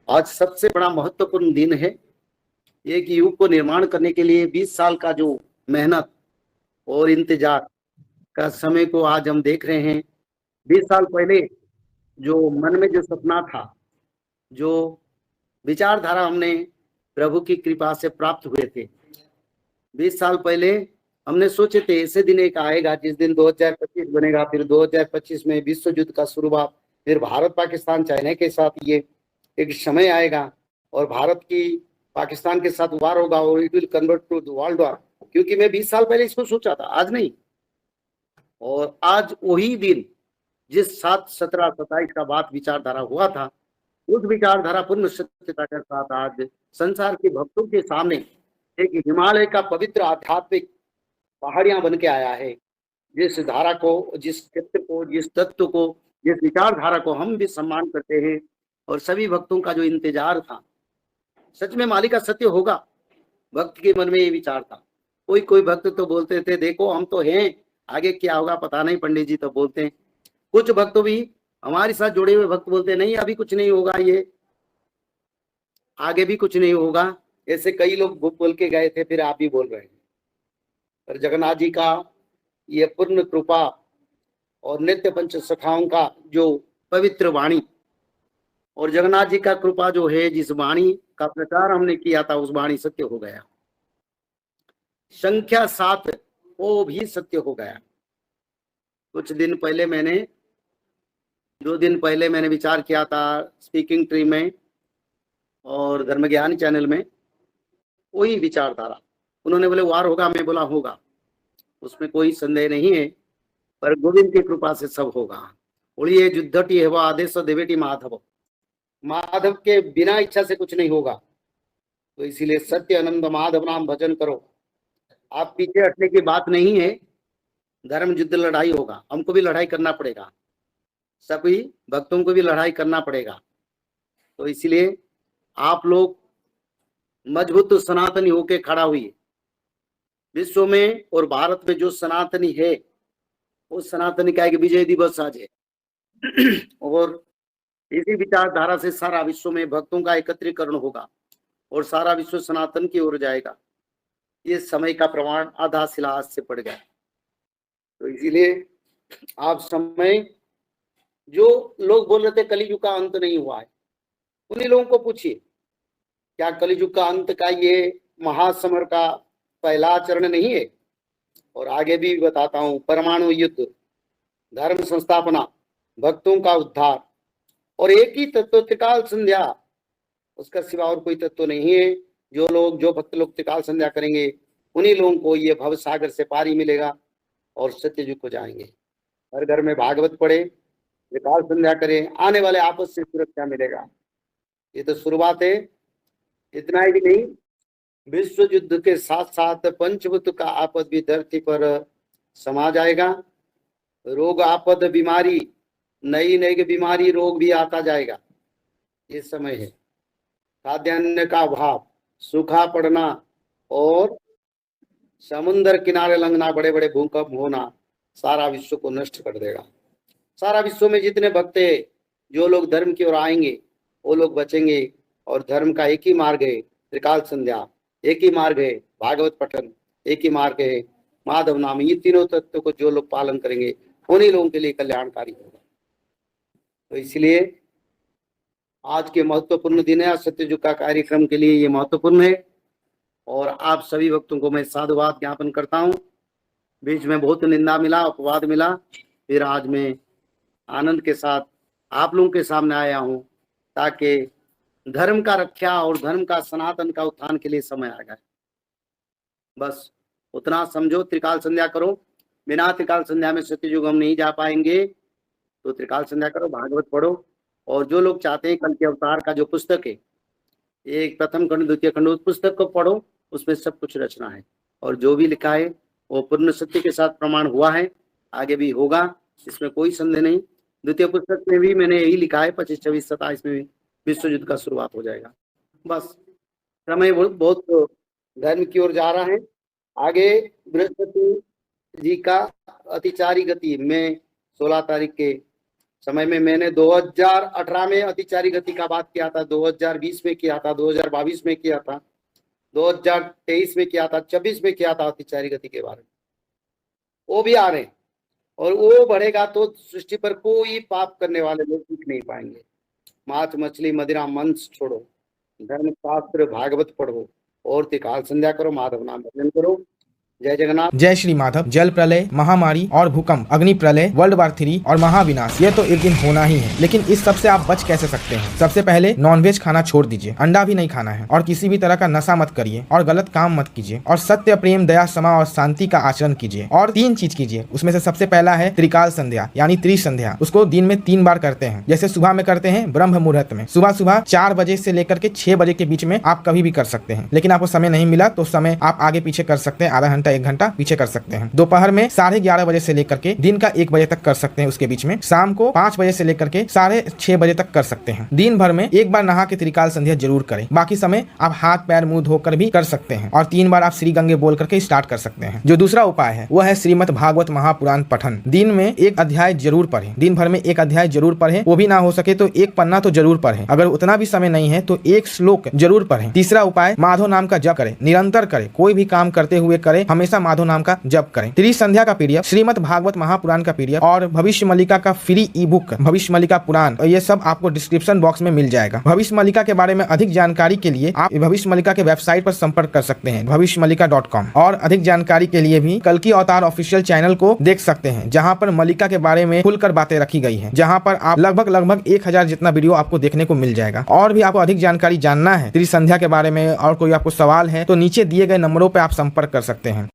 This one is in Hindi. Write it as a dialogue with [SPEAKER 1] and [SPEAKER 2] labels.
[SPEAKER 1] आज सबसे बड़ा महत्वपूर्ण दिन है। एक युग को निर्माण करने के लिए 20 साल का जो मेहनत और इंतजार का समय को आज हम देख रहे हैं। 20 साल पहले जो मन में जो सपना था, जो विचारधारा हमने प्रभु की कृपा से प्राप्त हुए थे, 20 साल पहले हमने सोचे थे ऐसे दिन एक आएगा जिस दिन 2025 बनेगा, फिर 2025 में विश्व युद्ध का शुरुआत, फिर भारत पाकिस्तान चाइना के साथ ये एक समय आएगा और भारत की पाकिस्तान के साथ वार होगा और it will convert to world war. क्योंकि मैं 20 साल पहले इसको सोचा था, आज नहीं। और आज वही दिन जिस 7, 17, 27 का बात विचारधारा हुआ था, उस विचारधारा पूर्ण सत्यता के साथ आज संसार के भक्तों के सामने एक हिमालय का पवित्र आध्यात्मिक पहाड़ियां बन के आया है। जिस धारा को, जिस क्षेत्र को, जिस तत्व को, जिस विचारधारा को हम भी सम्मान करते हैं और सभी भक्तों का जो इंतजार था, सच में मालिक का सत्य होगा। भक्त के मन में ये विचार था। कोई कोई भक्त तो बोलते थे देखो हम तो हैं, आगे क्या होगा पता नहीं, पंडित जी तो बोलते हैं। कुछ भक्त भी हमारे साथ जुड़े हुए भक्त बोलते नहीं अभी कुछ नहीं होगा, ये आगे भी कुछ नहीं होगा। ऐसे कई लोग बोल के गए थे, फिर आप भी बोल रहे हैं। पर जगन्नाथ जी का ये पूर्ण कृपा और नित्य पंच सखाओं का जो पवित्र वाणी और जगन्नाथ जी का कृपा जो है, जिस वाणी का प्रचार हमने किया था उस वाणी सत्य हो गया। संख्या 7 वो भी सत्य हो गया। कुछ दिन पहले मैंने 2 दिन पहले मैंने विचार किया था स्पीकिंग ट्री में और धर्म ज्ञान चैनल में, वही विचारधारा। उन्होंने बोले वार होगा, मैं बोला होगा, उसमें कोई संदेह नहीं है, पर गोविंद की कृपा से सब होगा। उड़िए युद्धटी है आदेश देवेटी माधव, माधव के बिना इच्छा से कुछ नहीं होगा। तो इसीलिए सत्य आनंद माधव नाम भजन करो। आप पीछे हटने की बात नहीं है। धर्म युद्ध लड़ाई होगा, हमको भी लड़ाई करना पड़ेगा, सभी भक्तों को भी लड़ाई करना पड़ेगा। तो इसलिए आप लोग मजबूत सनातनी होके खड़ा हुई। विश्व में और भारत में जो सनातनी है, वो सनातनी का एक विजय दिवस आज है। और इसी विचारधारा से सारा विश्व में भक्तों का एकत्रीकरण होगा और सारा विश्व सनातन की ओर जाएगा। ये समय का प्रमाण आधा शिला आज से पड़ गया। तो इसीलिए आप समय, जो लोग बोल रहे थे कलियुग का अंत नहीं हुआ है, उन्हीं लोगों को पूछिए क्या कलियुग का अंत का ये महासमर का पहला चरण नहीं है। और आगे भी बताता हूं, परमाणु युद्ध, धर्म संस्थापना, भक्तों का उद्धार और एक ही तत्व त्रिकाल संध्या, उसका सिवा और कोई तत्व नहीं है। जो भक्त लोग त्रिकाल संध्या करेंगे उन्हीं लोगों को ये भव सागर से पारी मिलेगा और सत्ययुग को जाएंगे। हर घर में भागवत पढ़े, त्रिकाल संध्या करें, आने वाले आपस से सुरक्षा मिलेगा। ये तो शुरुआत है। इतना ही नहीं, विश्व युद्ध के साथ साथ पंचभूत का आपद भी धरती पर समा जाएगा। रोग आपद बीमारी, नई नई बीमारी रोग भी आता जाएगा। ये समय है। खाद्यान्न का अभाव, सूखा पड़ना और समुद्र किनारे लंघना, बड़े बड़े भूकंप होना सारा विश्व को नष्ट कर देगा। सारा विश्व में जितने भक्त है, जो लोग धर्म की ओर आएंगे वो लोग बचेंगे। और धर्म का एक ही मार्ग है त्रिकाल संध्या, एक ही मार्ग है भागवत पठन, एक ही मार्ग है माधव नाम। ये तीनों तत्व को जो लोग पालन करेंगे उन्हीं लोगों के लिए कल्याणकारी होगा। तो इसलिए आज के महत्वपूर्ण दिन है, सत्ययुग का कार्यक्रम के लिए ये महत्वपूर्ण है। और आप सभी भक्तों को मैं साधुवाद ज्ञापन करता हूँ। बीच में बहुत निंदा मिला, अपवाद मिला, फिर आज मैं आनंद के साथ आप लोगों के सामने आया हूँ ताकि धर्म का रक्षा और धर्म का सनातन का उत्थान के लिए समय आ गया। बस उतना समझो, त्रिकाल संध्या करो। बिना त्रिकाल संध्या में सत्ययुग हम नहीं जा पाएंगे। तो त्रिकाल संध्या करो, भागवत पढ़ो। और जो लोग चाहते हैं कल के अवतार का जो पुस्तक है, एक प्रथम खंड द्वितीय खंड, उस पुस्तक को पढ़ो, उसमें सब कुछ रचना है। और जो भी लिखा है वो पूर्ण सत्य के साथ प्रमाण हुआ है, आगे भी होगा, इसमें कोई संदेह नहीं। द्वितीय पुस्तक में भी मैंने यही लिखा है, 25, 26, 27 में विश्व युद्ध का शुरुआत हो जाएगा। बस समय बहुत धर्म की ओर जा रहा है। आगे बृहस्पति जी का अतिचारी गति में 16 तारीख के समय में मैंने 2018 में अतिचारी गति का बात किया था, 2020 में किया था, 2022 में किया था, 2023 में किया था, 26 में किया था अतिचारी गति के बारे में। वो भी आ रहे हैं और वो बढ़ेगा तो सृष्टि पर कोई पाप करने वाले लोग टिक नहीं पाएंगे। मांस मछली मदिरा मंस छोड़ो, धर्म शास्त्र भागवत पढ़ो और त्रिकाल संध्या करो, माधव नाम भजन करो। जय जगन्नाथ।
[SPEAKER 2] जय श्री माधव। जल प्रलय, महामारी और भूकंप, अग्नि प्रलय, वर्ल्ड वार 3 और महाविनाश, ये तो एक दिन होना ही है। लेकिन इस सब से आप बच कैसे सकते हैं? सबसे पहले नॉनवेज खाना छोड़ दीजिए, अंडा भी नहीं खाना है और किसी भी तरह का नशा मत करिए और गलत काम मत कीजिए और सत्य, प्रेम, दया, क्षमा और शांति का आचरण कीजिए। और 3 चीज कीजिए, उसमें से सबसे पहला है त्रिकाल संध्या यानी त्रिसंध्या। उसको दिन में 3 बार करते हैं। जैसे सुबह में करते हैं ब्रह्म मुहूर्त में, सुबह 4 बजे से लेकर के 6 बजे के बीच में आप कभी भी कर सकते हैं। लेकिन आपको समय नहीं मिला तो समय आप आगे पीछे कर सकते हैं, आधा घंटा 1 घंटा पीछे कर सकते हैं। दोपहर में 11:30 बजे से लेकर के दिन का 1 बजे तक कर सकते हैं, उसके बीच में शाम को 5 बजे से लेकर के 6:30 बजे तक कर सकते हैं। दिन भर में 1 बार नहा के त्रिकाल संध्या जरूर करें। बाकी समय आप हाथ पैर मुंह धोकर भी कर सकते हैं और 3 बार आप श्री गंगे बोल करके स्टार्ट कर सकते हैं। जो दूसरा उपाय है वो है श्रीमद् भागवत महापुराण पठन। दिन में 1 अध्याय जरूर पढ़ें, दिन भर में 1 अध्याय जरूर पढ़ें। वो भी ना हो सके तो 1 पन्ना तो जरूर पढ़ें। अगर उतना भी समय नहीं है तो 1 श्लोक जरूर पढ़ें। तीसरा उपाय माधव नाम का जप करें, निरंतर करें, कोई भी काम करते हुए करें, हमेशा माधव नाम का जप करें। संध्या का पीडीएफ, श्रीमद् भागवत महापुराण का पीडीएफ और भविष्य मल्लिका का फ्री ई बुक भविष्य मल्लिका पुराण, ये सब आपको डिस्क्रिप्शन बॉक्स में मिल जाएगा। भविष्य मल्लिका के बारे में अधिक जानकारी के लिए आप भविष्य मल्लिका के वेबसाइट पर संपर्क कर सकते हैं भविष्यमल्लिका.com। और अधिक जानकारी के लिए भी कल्कि अवतार ऑफिशियल चैनल को देख सकते हैं, जहां पर मल्लिका के बारे में खुलकर बातें रखी गई है, जहां पर आप लगभग 1000 जितना वीडियो आपको देखने को मिल जाएगा। और भी आपको अधिक जानकारी जानना है त्रिसंध्या के बारे में और कोई आपको सवाल है तो नीचे दिए गए नंबरों पर आप संपर्क कर सकते हैं।